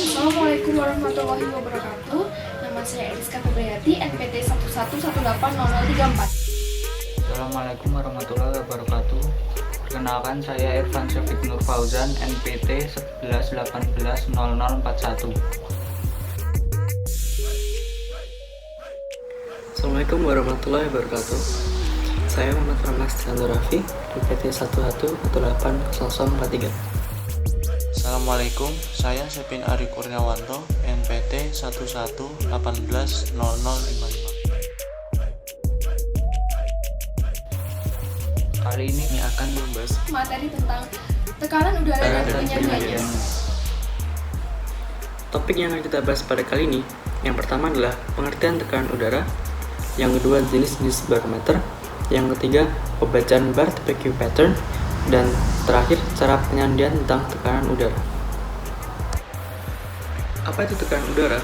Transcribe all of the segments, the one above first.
Assalamualaikum warahmatullahi wabarakatuh. Nama saya Eliska Febriati, NPT 11180034. Assalamualaikum warahmatullahi wabarakatuh. Perkenalkan, saya Irfan Syafiq Nur Fauzan, NPT 11180041. Assalamualaikum warahmatullahi wabarakatuh. Saya Muhammad Ramlas Tianto Raffi, NPT 11180043. Assalamualaikum, saya Sepin Ari Kurniawanto, NPT 11180055. Kali ini akan membahas Materi tentang tekanan udara dan penyajiannya. Topik yang akan kita bahas pada kali ini, yang pertama adalah pengertian tekanan udara, yang kedua jenis-jenis barometer, yang ketiga pembacaan bar tipe Q pattern, dan terakhir cara penyandian tentang tekanan udara. Apa itu tekanan udara?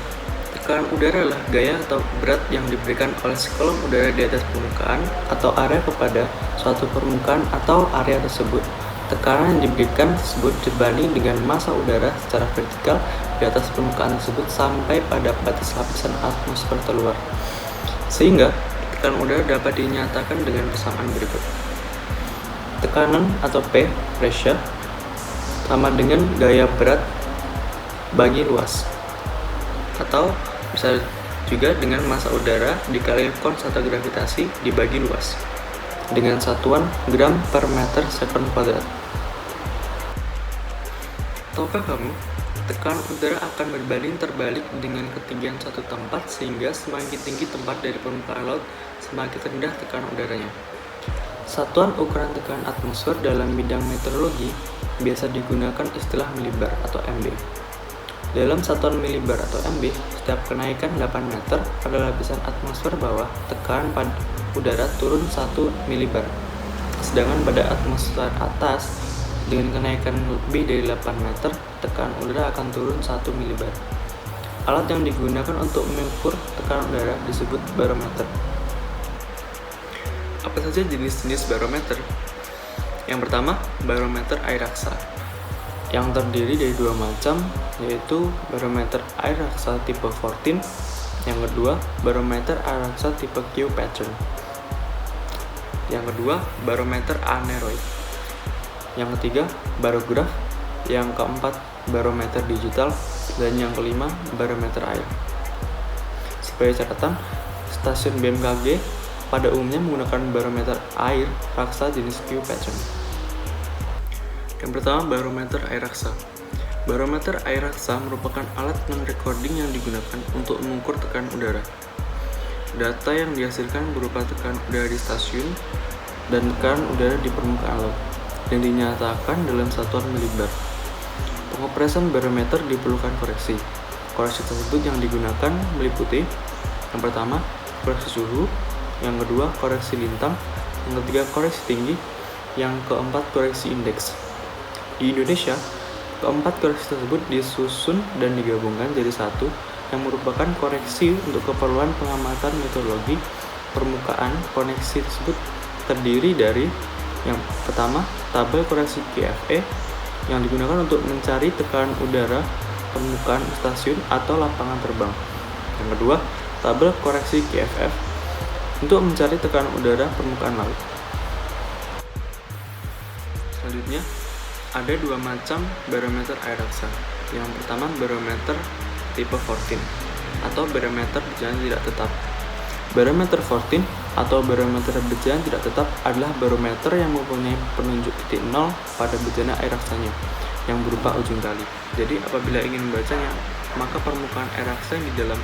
Tekanan udara adalah gaya atau berat yang diberikan oleh sekolom udara di atas permukaan atau area kepada suatu permukaan atau area tersebut. Tekanan yang diberikan tersebut dibanding dengan massa udara secara vertikal di atas permukaan tersebut sampai pada batas lapisan atmosfer terluar. Sehingga tekanan udara dapat dinyatakan dengan persamaan berikut. Tekanan atau P, pressure, sama dengan gaya berat bagi luas, atau bisa juga dengan massa udara dikali konstanta gravitasi dibagi luas dengan satuan gram per meter second kuadrat. Tahukah kamu, tekanan udara akan berbanding terbalik dengan ketinggian suatu tempat, sehingga semakin tinggi tempat dari permukaan laut, semakin rendah tekanan udaranya. Satuan ukuran tekanan atmosfer dalam bidang meteorologi biasa digunakan istilah milibar atau MB. Dalam satuan milibar atau MB, setiap kenaikan 8 meter pada lapisan atmosfer bawah, tekanan pada udara turun 1 milibar. Sedangkan pada atmosfer atas, dengan kenaikan lebih dari 8 meter, tekanan udara akan turun 1 milibar. Alat yang digunakan untuk mengukur tekanan udara disebut barometer. Apa saja jenis-jenis barometer? Yang pertama, barometer air raksa, yang terdiri dari dua macam, yaitu barometer air raksa tipe 14, yang kedua barometer air raksa tipe Q pattern, yang kedua barometer aneroid, yang ketiga barograf, yang keempat barometer digital, dan yang kelima barometer air. Sebagai catatan, stasiun BMKG pada umumnya menggunakan barometer air raksa jenis Q pattern. Yang pertama, barometer air raksa. Barometer air raksa merupakan alat non-recording yang digunakan untuk mengukur tekanan udara. Data yang dihasilkan berupa tekanan udara di stasiun dan tekanan udara di permukaan laut, dan dinyatakan dalam satuan milibar. Pengoperasian barometer diperlukan koreksi. Koreksi tersebut yang digunakan meliputi: yang pertama, koreksi suhu; yang kedua, koreksi lintang; yang ketiga, koreksi tinggi; yang keempat, koreksi indeks. Di Indonesia, keempat koreksi tersebut disusun dan digabungkan jadi satu, yang merupakan koreksi untuk keperluan pengamatan meteorologi permukaan. Koreksi tersebut terdiri dari: yang pertama, tabel koreksi KFE yang digunakan untuk mencari tekanan udara permukaan stasiun atau lapangan terbang. Yang kedua, tabel koreksi KFF untuk mencari tekanan udara permukaan laut. Selanjutnya, ada dua macam barometer air raksa. Yang pertama, barometer tipe 14 atau barometer berjalan tidak tetap. Barometer 14 atau barometer berjalan tidak tetap adalah barometer yang mempunyai penunjuk titik 0 pada bejana air raksanya yang berupa ujung tali. Jadi apabila ingin membacanya, maka permukaan air raksa di dalam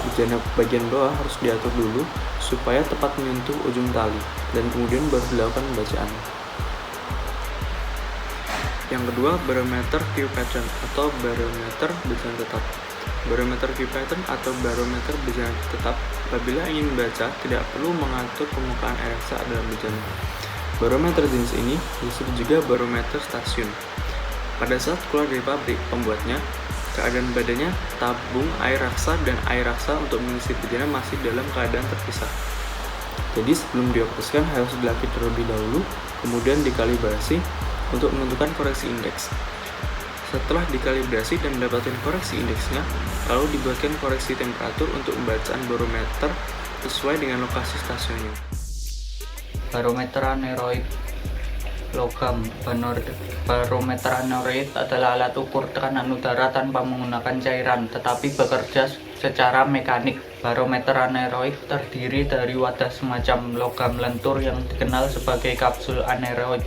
bejana bagian bawah harus diatur dulu supaya tepat menyentuh ujung tali, dan kemudian baru dilakukan pembacaan. Yang kedua, barometer Q pattern atau barometer berjalan tetap. Barometer Q pattern atau barometer berjalan tetap apabila ingin membaca tidak perlu mengatur permukaan air raksa dalam bejana. Barometer jenis ini disebut juga barometer stasiun. Pada saat keluar dari pabrik pembuatnya, keadaan badannya, tabung air raksa dan air raksa untuk mengisi bejana masih dalam keadaan terpisah. Jadi sebelum dioperasikan harus dilatih terlebih dahulu, kemudian dikalibrasi untuk menentukan koreksi indeks. Setelah dikalibrasi dan mendapatkan koreksi indeksnya, lalu dibuatkan koreksi temperatur untuk pembacaan barometer sesuai dengan lokasi stasiunnya. Barometer aneroid logam. Barometer aneroid adalah alat ukur tekanan udara tanpa menggunakan cairan, tetapi bekerja secara mekanik. Barometer aneroid terdiri dari wadah semacam logam lentur yang dikenal sebagai kapsul aneroid,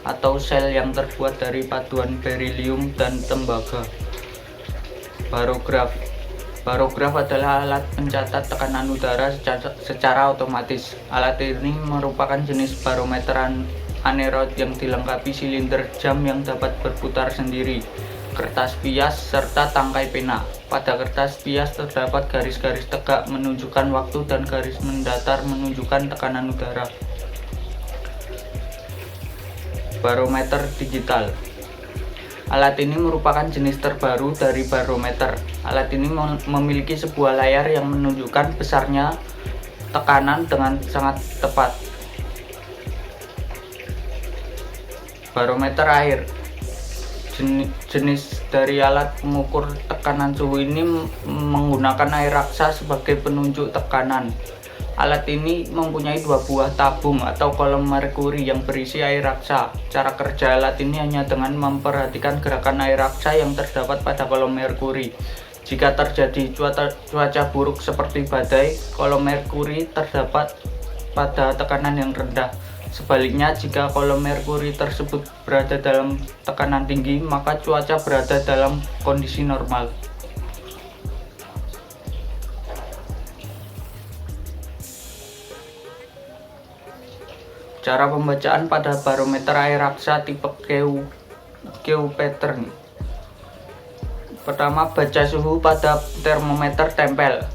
atau sel yang terbuat dari paduan berilium dan tembaga. Barograf adalah alat pencatat tekanan udara secara otomatis. Alat ini merupakan jenis barometer aneroid yang dilengkapi silinder jam yang dapat berputar sendiri, kertas pias, serta tangkai pena. Pada kertas pias terdapat garis-garis tegak menunjukkan waktu dan garis mendatar menunjukkan tekanan udara. Barometer digital. Alat ini merupakan jenis terbaru dari barometer. Alat ini memiliki sebuah layar yang menunjukkan besarnya tekanan dengan sangat tepat. Barometer air. Jenis dari alat mengukur tekanan suhu ini menggunakan air raksa sebagai penunjuk tekanan. Alat ini mempunyai dua buah tabung atau kolom merkuri yang berisi air raksa. Cara kerja alat ini hanya dengan memperhatikan gerakan air raksa yang terdapat pada kolom merkuri. Jika terjadi cuaca buruk seperti badai, kolom merkuri terdapat pada tekanan yang rendah. Sebaliknya, jika kolom merkuri tersebut berada dalam tekanan tinggi, maka cuaca berada dalam kondisi normal. Cara pembacaan pada barometer air raksa tipe Kew pattern. Pertama, baca suhu pada termometer tempel.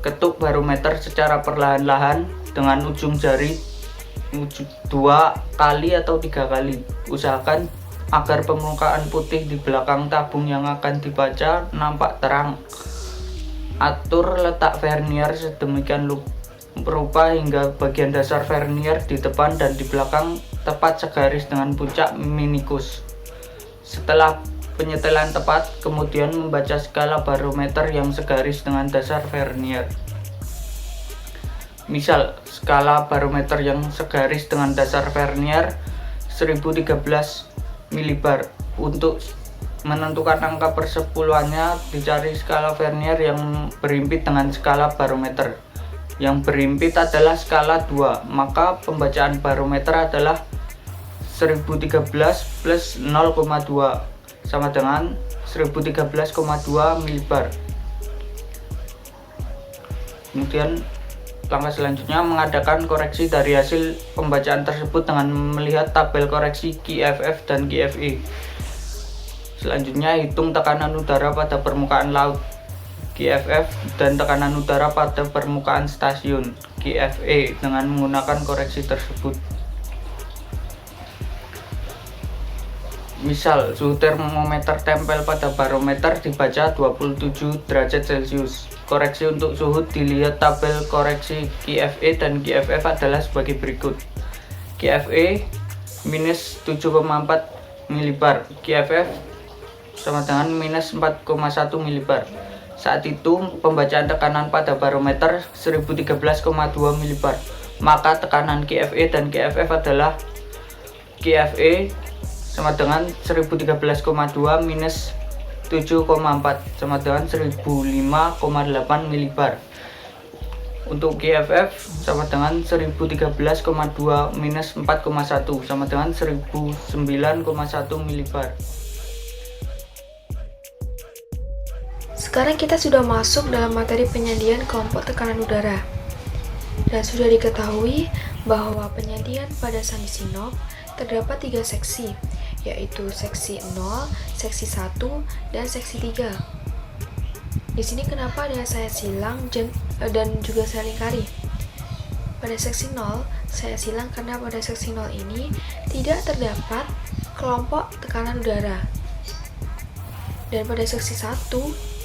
Ketuk barometer secara perlahan-lahan dengan ujung jari 2 kali atau 3 kali. Usahakan agar permukaan putih di belakang tabung yang akan dibaca nampak terang. Atur letak vernier sedemikian rupa hingga bagian dasar vernier di depan dan di belakang tepat segaris dengan puncak minikus. Setelah penyetelan tepat, kemudian membaca skala barometer yang segaris dengan dasar vernier. Misal, skala barometer yang segaris dengan dasar vernier 1013 milibar. Untuk menentukan angka persepuluhannya, dicari skala vernier yang berhimpit dengan skala barometer. Yang berhimpit adalah skala 2, maka pembacaan barometer adalah 1013 plus 0,2 sama dengan 1013,2 milibar. Kemudian langkah selanjutnya mengadakan koreksi dari hasil pembacaan tersebut dengan melihat tabel koreksi QFF dan QFE. Selanjutnya hitung tekanan udara pada permukaan laut QFF dan tekanan udara pada permukaan stasiun QFE dengan menggunakan koreksi tersebut. Misal, suhu termometer tempel pada barometer dibaca 27 derajat Celcius. Koreksi untuk suhu dilihat tabel koreksi QFE dan QFF adalah sebagai berikut. QFE minus 7,4 milibar, QFF sama dengan minus 4,1 milibar. Saat itu pembacaan tekanan pada barometer 1013,2 milibar. Maka tekanan QFE dan QFF adalah QFE sama dengan 1013,2 minus 7,4 sama dengan 1005,8 milibar. Untuk QFF sama dengan 1013,2 minus 4,1 sama dengan 1009,1 milibar. Sekarang kita sudah masuk dalam materi penyandian kelompok tekanan udara. Dan sudah diketahui bahwa penyandian pada sandi sinop terdapat 3 seksi, yaitu seksi 0, seksi 1, dan seksi 3. Di sini kenapa ada saya silang dan juga saya lingkari? Pada seksi 0, saya silang karena pada seksi 0 ini tidak terdapat kelompok tekanan udara. Dan pada seksi 1,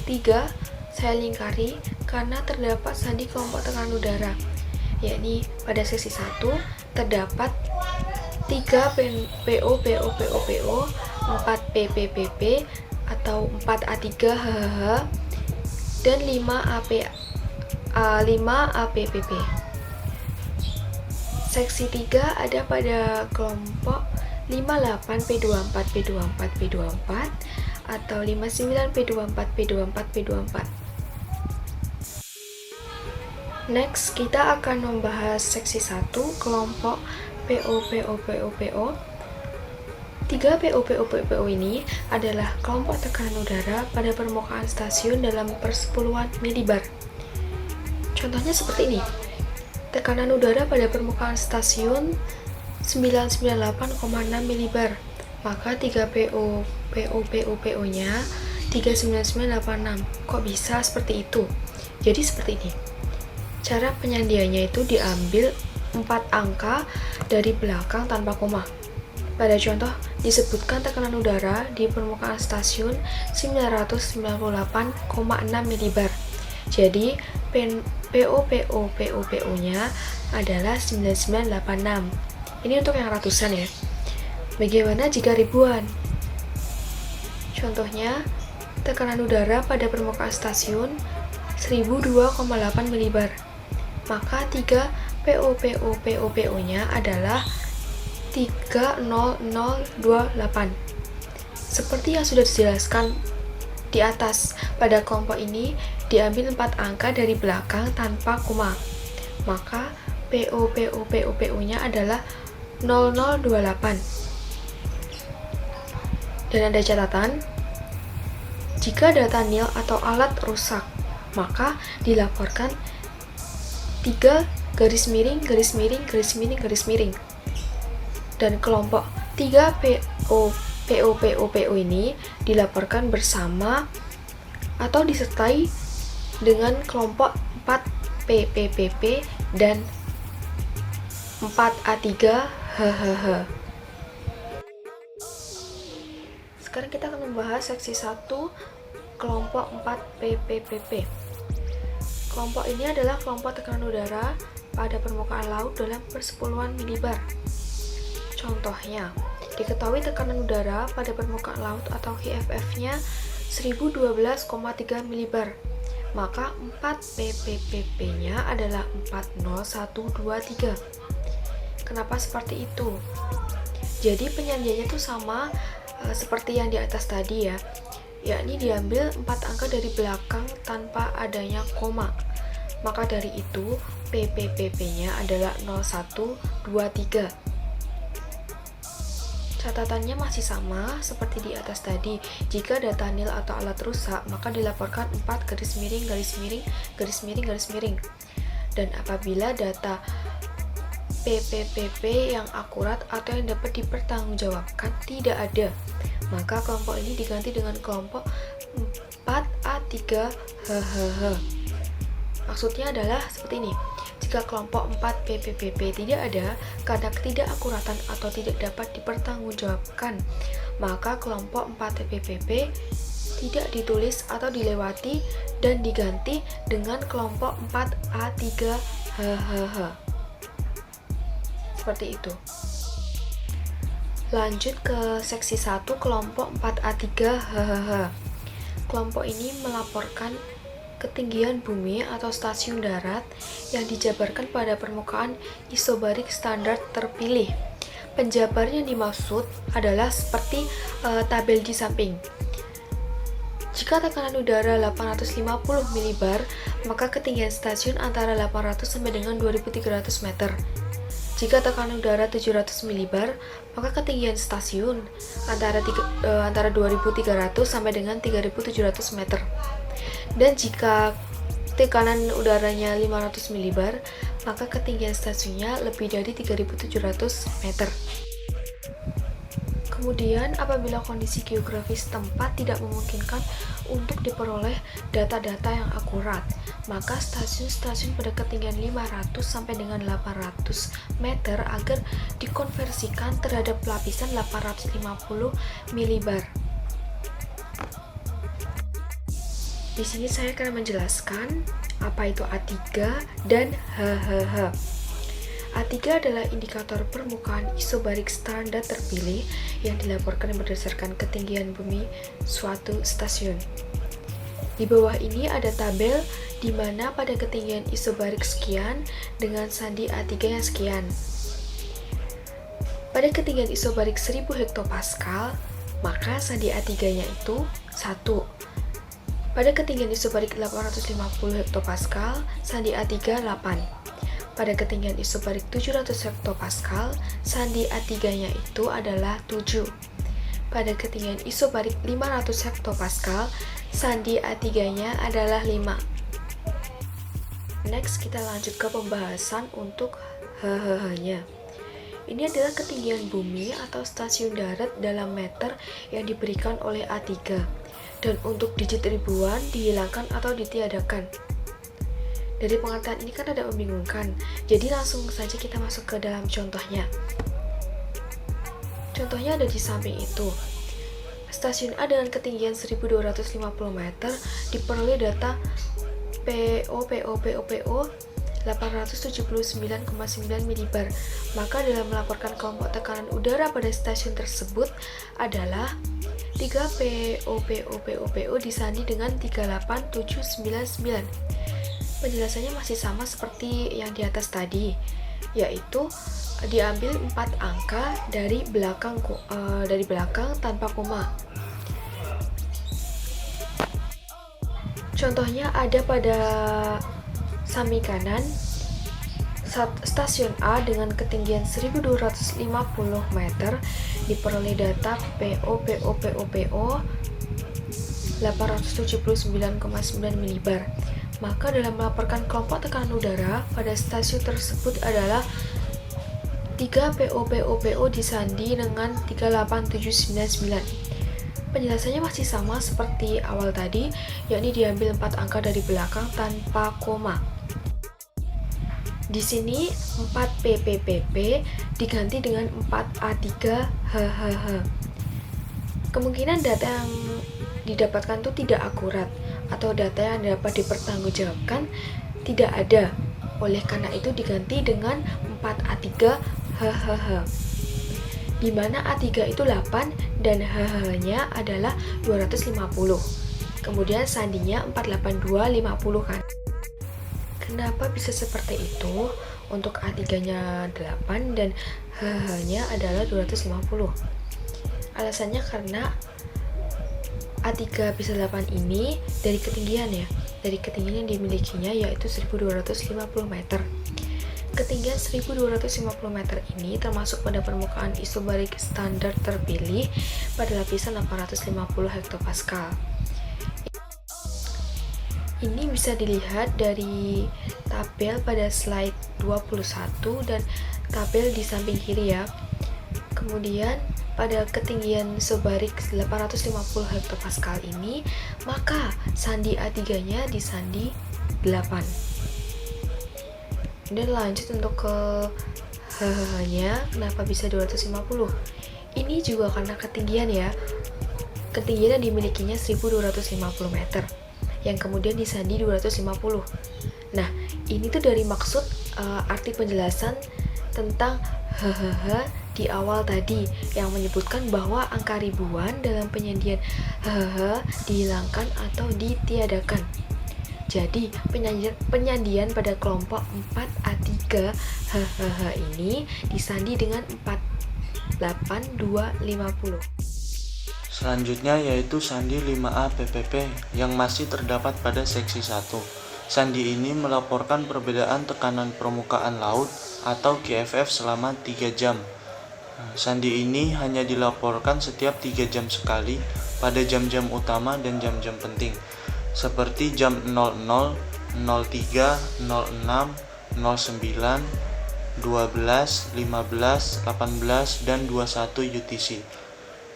3, saya lingkari karena terdapat sandi kelompok tekanan udara, yakni pada seksi 1 terdapat 3 PO 4 PPPP atau 4 A3 HHH, dan 5 APPP. Seksi 3 ada pada kelompok 58 P24 P24 P24 atau 59 P24 P24 P24. Next, kita akan membahas seksi 1 kelompok PO. 3 PO ini adalah kelompok tekanan udara pada permukaan stasiun dalam persepuluhan milibar. Contohnya seperti ini. Tekanan udara pada permukaan stasiun 998,6 milibar. Maka 3 PO-nya 39986. Kok bisa seperti itu? Jadi seperti ini. Cara penyandiannya itu diambil 4 angka dari belakang tanpa koma. Pada contoh, disebutkan tekanan udara di permukaan stasiun 998,6 milibar. Jadi, PO-nya adalah 9986. Ini untuk yang ratusan ya. Bagaimana jika ribuan? Contohnya, tekanan udara pada permukaan stasiun 1002,8 milibar. Maka 3 PO-nya adalah 30028. Seperti yang sudah dijelaskan di atas, pada kelompok ini diambil 4 angka dari belakang tanpa koma. Maka PO-nya adalah 0028. Dan ada catatan, jika data nil atau alat rusak, maka dilaporkan 3 garis miring. Dan kelompok 3 PO ini dilaporkan bersama atau disertai dengan kelompok 4 PPPP dan 4 A3 HHH. Sekarang kita akan membahas seksi 1 kelompok 4 PPPP. Kelompok ini adalah kelompok tekanan udara pada permukaan laut dalam persepuluhan milibar. Contohnya, diketahui tekanan udara pada permukaan laut atau HFF-nya 1012,3 milibar. Maka 4 PPPP-nya adalah 40123. Kenapa seperti itu? Jadi penyandiannya itu sama seperti yang di atas tadi ya, yakni diambil 4 angka dari belakang tanpa adanya koma. Maka dari itu PPPP-nya adalah 0123. Catatannya masih sama seperti di atas tadi. Jika data nil atau alat rusak, maka dilaporkan 4 garis miring. Dan apabila data PPPP yang akurat atau yang dapat dipertanggungjawabkan tidak ada, maka kelompok ini diganti dengan kelompok 4A3 HHH. Maksudnya adalah seperti ini. Jika kelompok 4 PPPP tidak ada karena ketidakakuratan atau tidak dapat dipertanggungjawabkan, maka kelompok 4 PPPP tidak ditulis atau dilewati dan diganti dengan kelompok 4A3 HHH. Seperti itu. Lanjut ke seksi 1 kelompok 4A3 HHH. Kelompok ini melaporkan ketinggian bumi atau stasiun darat yang dijabarkan pada permukaan isobarik standar terpilih. Penjabar yang dimaksud adalah seperti tabel di samping. Jika tekanan udara 850 milibar, maka ketinggian stasiun antara 800 sampai dengan 2300 meter. Jika tekanan udara 700 milibar, maka ketinggian stasiun antara 2300 sampai dengan 3700 meter. Dan jika tekanan udaranya 500 milibar, maka ketinggian stasiunnya lebih dari 3700 meter. Kemudian, apabila kondisi geografis tempat tidak memungkinkan untuk diperoleh data-data yang akurat, maka stasiun-stasiun pada ketinggian 500 sampai dengan 800 meter agar dikonversikan terhadap lapisan 850 milibar. Di sini saya akan menjelaskan apa itu A3 dan HHH. A3 adalah indikator permukaan isobarik standar terpilih yang dilaporkan berdasarkan ketinggian bumi suatu stasiun. Di bawah ini ada tabel di mana pada ketinggian isobarik sekian dengan sandi A3 yang sekian. Pada ketinggian isobarik 1000 hektopascal, maka sandi A3-nya itu 1. Pada ketinggian isobarik 850 hektopascal, sandi A3 8. Pada ketinggian isobarik 700 hektopascal, sandi A3-nya itu adalah 7. Pada ketinggian isobarik 500 hektopascal, sandi A3-nya adalah 5. Next, kita lanjut ke pembahasan untuk HHH-nya. Ini adalah ketinggian bumi atau stasiun darat dalam meter yang diberikan oleh A3. Dan untuk digit ribuan dihilangkan atau ditiadakan. Dari pengertian ini kan ada membingungkan, jadi langsung saja kita masuk ke dalam contohnya. Contohnya ada di samping itu. Stasiun A dengan ketinggian 1250 meter diperoleh data PO 879,9 milibar. Maka dalam melaporkan kelompok tekanan udara pada stasiun tersebut adalah 3 PO disandi dengan 38799. Penjelasannya masih sama seperti yang di atas tadi, yaitu diambil 4 angka dari belakang tanpa koma. Contohnya ada pada samping kanan, stasiun A dengan ketinggian 1250 meter diperoleh data PO 879,9 milibar. Maka dalam melaporkan kelompok tekanan udara pada stasiun tersebut adalah 3 PO disandi dengan 38799. Penjelasannya masih sama seperti awal tadi, yakni diambil 4 angka dari belakang tanpa koma. Di sini 4 PPPP diganti dengan 4 A3 HHH. Kemungkinan data yang didapatkan itu tidak akurat atau data yang dapat dipertanggungjawabkan tidak ada. Oleh karena itu diganti dengan 4 A3 HHH. Di mana A3 itu 8 dan HHH-nya adalah 250. Kemudian sandinya 48250 kan. Kenapa bisa seperti itu? Untuk A3-nya 8 dan HHH-nya adalah 250. Alasannya karena A3 bisa 8 ini dari ketinggian ya, dari ketinggian yang dimilikinya yaitu 1250 meter. Ketinggian 1250 meter ini termasuk pada permukaan isobarik standar terpilih pada lapisan 850 hektopascal. Ini bisa dilihat dari tabel pada slide 21 dan tabel di samping kiri ya. Kemudian pada ketinggian isobarik 850 hektopascal ini, maka sandi A3-nya disandi 8. Dan lanjut untuk ke HHH-nya, kenapa bisa 250? Ini juga karena ketinggian ya. Ketinggian yang dimilikinya 1250 meter, yang kemudian disandi 250. Nah, ini tuh dari maksud arti penjelasan tentang HHH di awal tadi yang menyebutkan bahwa angka ribuan dalam penyandian HHH dihilangkan atau ditiadakan. Jadi penyandian pada kelompok 4A3 HHH ini disandi dengan 48250. Selanjutnya yaitu sandi 5A PPP yang masih terdapat pada seksi 1. Sandi ini melaporkan perbedaan tekanan permukaan laut atau GFF selama 3 jam. Sandi ini hanya dilaporkan setiap 3 jam sekali pada jam-jam utama dan jam-jam penting, seperti jam 00, 03, 06, 09, 12, 15, 18, dan 21 UTC.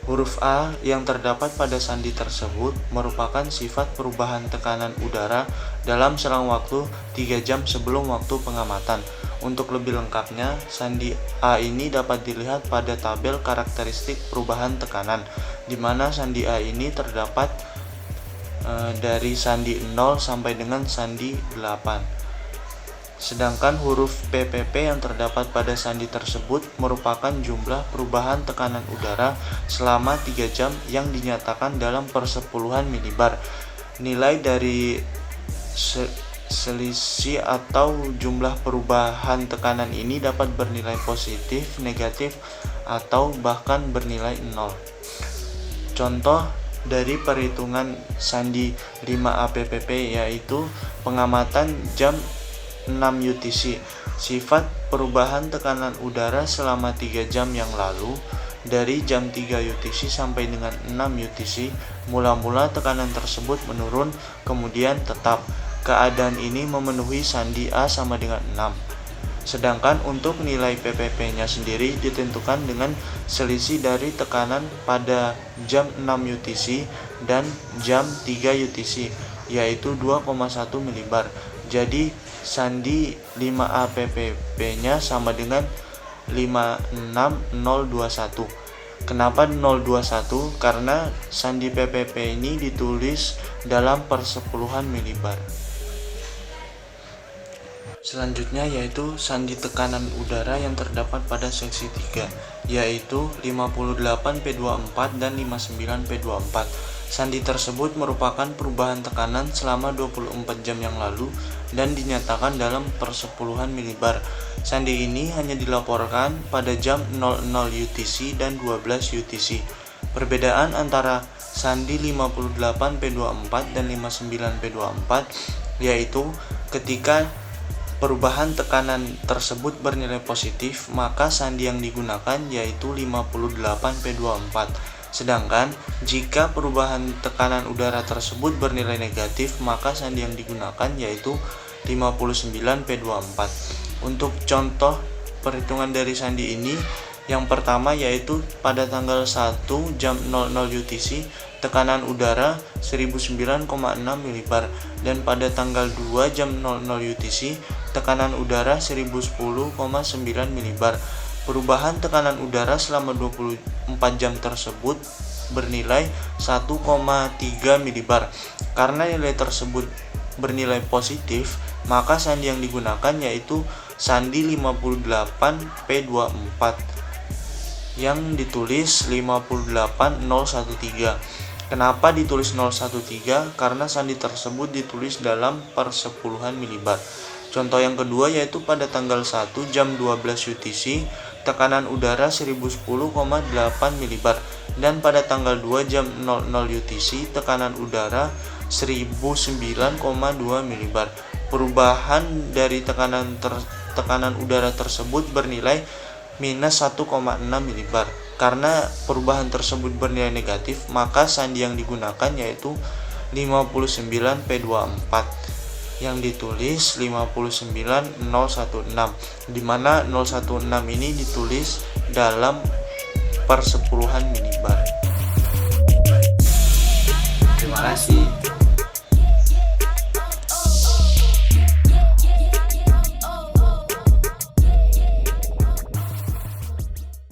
Huruf A yang terdapat pada sandi tersebut merupakan sifat perubahan tekanan udara dalam selang waktu 3 jam sebelum waktu pengamatan. Untuk lebih lengkapnya, sandi A ini dapat dilihat pada tabel karakteristik perubahan tekanan, di mana sandi A ini terdapat dari sandi 0 sampai dengan sandi 8. Sedangkan huruf PPP yang terdapat pada sandi tersebut merupakan jumlah perubahan tekanan udara selama 3 jam yang dinyatakan dalam persepuluhan milibar. Nilai dari selisih atau jumlah perubahan tekanan ini dapat bernilai positif, negatif, atau bahkan bernilai 0. Contoh dari perhitungan sandi 5APPP yaitu pengamatan jam 6 UTC. Sifat perubahan tekanan udara selama 3 jam yang lalu. Dari jam 3 UTC sampai dengan 6 UTC, mula-mula tekanan tersebut menurun, kemudian tetap. Keadaan ini memenuhi sandi A sama dengan 6. Sedangkan untuk nilai PPP-nya sendiri ditentukan dengan selisih dari tekanan pada jam 6 UTC dan jam 3 UTC, yaitu 2,1 milibar. Jadi sandi 5APPP-nya sama dengan 56021. Kenapa 021? Karena sandi PPP ini ditulis dalam persepuluhan milibar. Selanjutnya yaitu sandi tekanan udara yang terdapat pada seksi 3, yaitu 58P24 dan 59P24. Sandi tersebut merupakan perubahan tekanan selama 24 jam yang lalu dan dinyatakan dalam persepuluhan milibar. Sandi ini hanya dilaporkan pada jam 00 UTC dan 12 UTC. Perbedaan antara sandi 58P24 dan 59P24 yaitu ketika perubahan tekanan tersebut bernilai positif, maka sandi yang digunakan yaitu 58P24. Sedangkan jika perubahan tekanan udara tersebut bernilai negatif, maka sandi yang digunakan yaitu 59P24. Untuk contoh perhitungan dari sandi ini, yang pertama yaitu pada tanggal 1 jam 00 UTC tekanan udara 1009,6 milibar dan pada tanggal 2 jam 00 UTC tekanan udara 1010,9 milibar. Perubahan tekanan udara selama 24 jam tersebut bernilai 1,3 milibar. Karena nilai tersebut bernilai positif, maka sandi yang digunakan yaitu sandi 58P24 yang ditulis 58013. Kenapa ditulis 013? Karena sandi tersebut ditulis dalam persepuluhan milibar. Contoh yang kedua yaitu pada tanggal 1 jam 12 UTC tekanan udara 1010,8 milibar dan pada tanggal 2 jam 00 UTC tekanan udara 1009,2 milibar. Perubahan dari tekanan udara tersebut bernilai minus 1,6 milibar. Karena perubahan tersebut bernilai negatif, maka sandi yang digunakan yaitu 59P24 yang ditulis 59016, di mana 016 ini ditulis dalam persepuluhan milibar. Terima kasih.